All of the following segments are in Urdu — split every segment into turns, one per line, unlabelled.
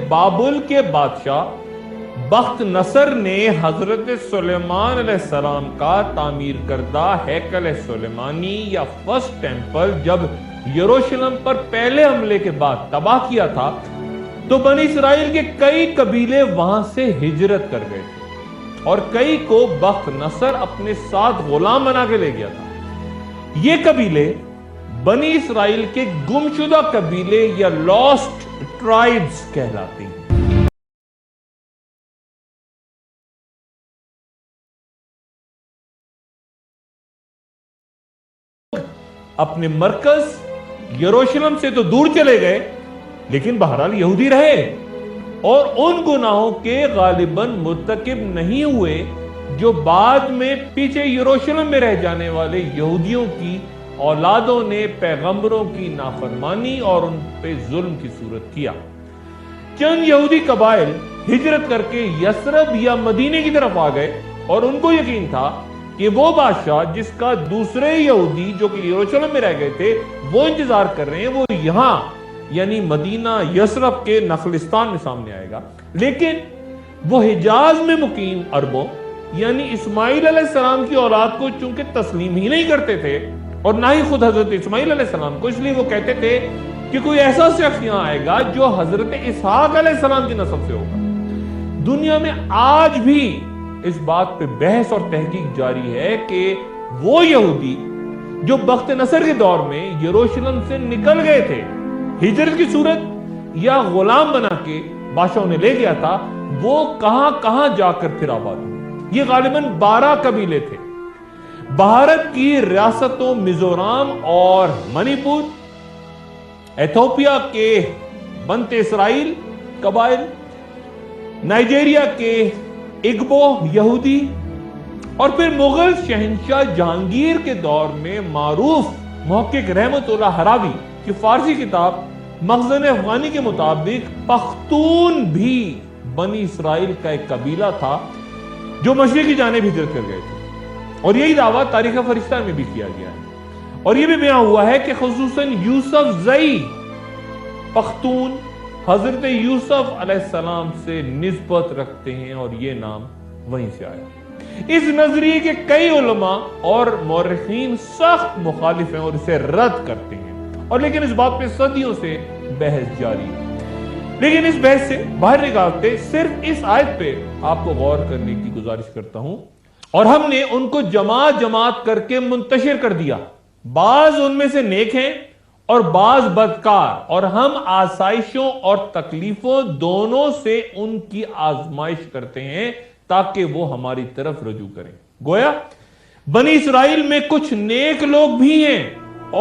بابل کے بادشاہ بخت نصر نے حضرت سلیمان علیہ السلام کا تعمیر کردہ ہیکل سلیمانی یا فرسٹ ٹیمپل جب یروشلم پر پہلے حملے کے بعد تباہ کیا تھا تو بنی اسرائیل کے کئی قبیلے وہاں سے ہجرت کر گئے تھے اور کئی کو بخت نصر اپنے ساتھ غلام بنا کے لے گیا تھا۔ یہ قبیلے بنی اسرائیل کے گمشدہ قبیلے یا لاسٹ ٹرائبز کہلاتے ہیں۔ اپنے مرکز یروشلم سے تو دور چلے گئے لیکن بہرحال یہودی رہے اور ان گناہوں کے غالباً مرتکب نہیں ہوئے جو بعد میں پیچھے یروشلم میں رہ جانے والے یہودیوں کی اولادوں نے پیغمبروں کی نافرمانی اور ان پہ ظلم کی صورت کیا۔ چند یہودی قبائل ہجرت کر کے یثرب یا مدینے کی طرف آ گئے اور ان کو یقین تھا کہ وہ بادشاہ جس کا دوسرے یہودی جو کہ یروشلم میں رہ گئے تھے وہ انتظار کر رہے ہیں وہ یہاں یعنی مدینہ یثرب کے نخلستان میں سامنے آئے گا، لیکن وہ حجاز میں مقیم عربوں یعنی اسماعیل علیہ السلام کی اولاد کو چونکہ تسلیم ہی نہیں کرتے تھے اور نہ ہی خود حضرت اسماعیل علیہ السلام کو، اس لیے وہ کہتے تھے کہ کوئی ایسا شخص یہاں آئے گا جو حضرت اسحاق علیہ السلام کی نسب سے ہوگا۔ دنیا میں آج بھی اس بات پہ بحث اور تحقیق جاری ہے کہ وہ یہودی جو بخت نصر کے دور میں یروشلم سے نکل گئے تھے ہجرت کی صورت یا غلام بنا کے بادشاہ انہیں لے گیا تھا، وہ کہاں کہاں جا کر پھر آباد ہوئے۔ یہ غالباً 12 قبیلے تھے۔ بھارت کی ریاستوں میزورام اور منی پور، ایتھوپیا کے بنت اسرائیل قبائل، نائجیریا کے اگبو یہودی اور پھر مغل شہنشاہ جہانگیر کے دور میں معروف محقق رحمت اللہ ہراوی کی فارسی کتاب مخزن افغانی کے مطابق پختون بھی بنی اسرائیل کا ایک قبیلہ تھا جو مشرقی جانب ہجرت کر گئے تھے، اور یہی دعویٰ تاریخ فرشتہ میں بھی کیا گیا ہے اور یہ بھی بیان ہوا ہے کہ خصوصاً یوسف زئی پختون حضرت یوسف علیہ السلام سے نسبت رکھتے ہیں اور یہ نام وہیں سے آیا۔ اس نظریے کے کئی علماء اور مورخین سخت مخالف ہیں اور اسے رد کرتے ہیں اور لیکن اس بات پہ صدیوں سے بحث جاری ہے۔ لیکن اس بحث سے باہر نکالتے صرف اس آیت پہ آپ کو غور کرنے کی گزارش کرتا ہوں، اور ہم نے ان کو جماعت جماعت کر کے منتشر کر دیا۔ بعض ان میں سے نیک ہیں اور بعض بدکار، اور ہم آسائشوں اور تکلیفوں دونوں سے ان کی آزمائش کرتے ہیں تاکہ وہ ہماری طرف رجوع کریں۔ گویا بنی اسرائیل میں کچھ نیک لوگ بھی ہیں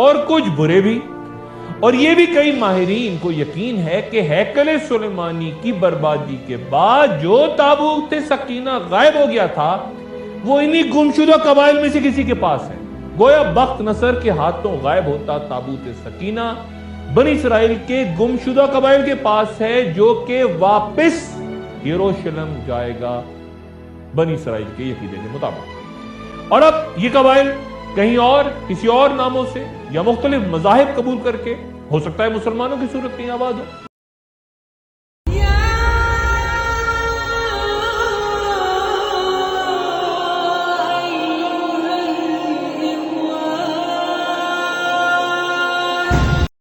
اور کچھ برے بھی، اور یہ بھی کئی ماہرین کو یقین ہے کہ ہیکل سلیمانی کی بربادی کے بعد جو تابوت سکینہ غائب ہو گیا تھا وہ انہی گمشدہ قبائل میں سے کسی کے پاس ہے۔ گویا بخت نصر کے ہاتھوں غائب ہوتا تابوت سکینہ بنی اسرائیل کے گمشدہ قبائل کے پاس ہے جو کہ واپس یروشلم جائے گا بنی اسرائیل کے عقیدے کے مطابق۔ اور اب یہ قبائل کہیں اور کسی اور ناموں سے یا مختلف مذاہب قبول کر کے ہو سکتا ہے مسلمانوں کی صورت میں آباد ہو،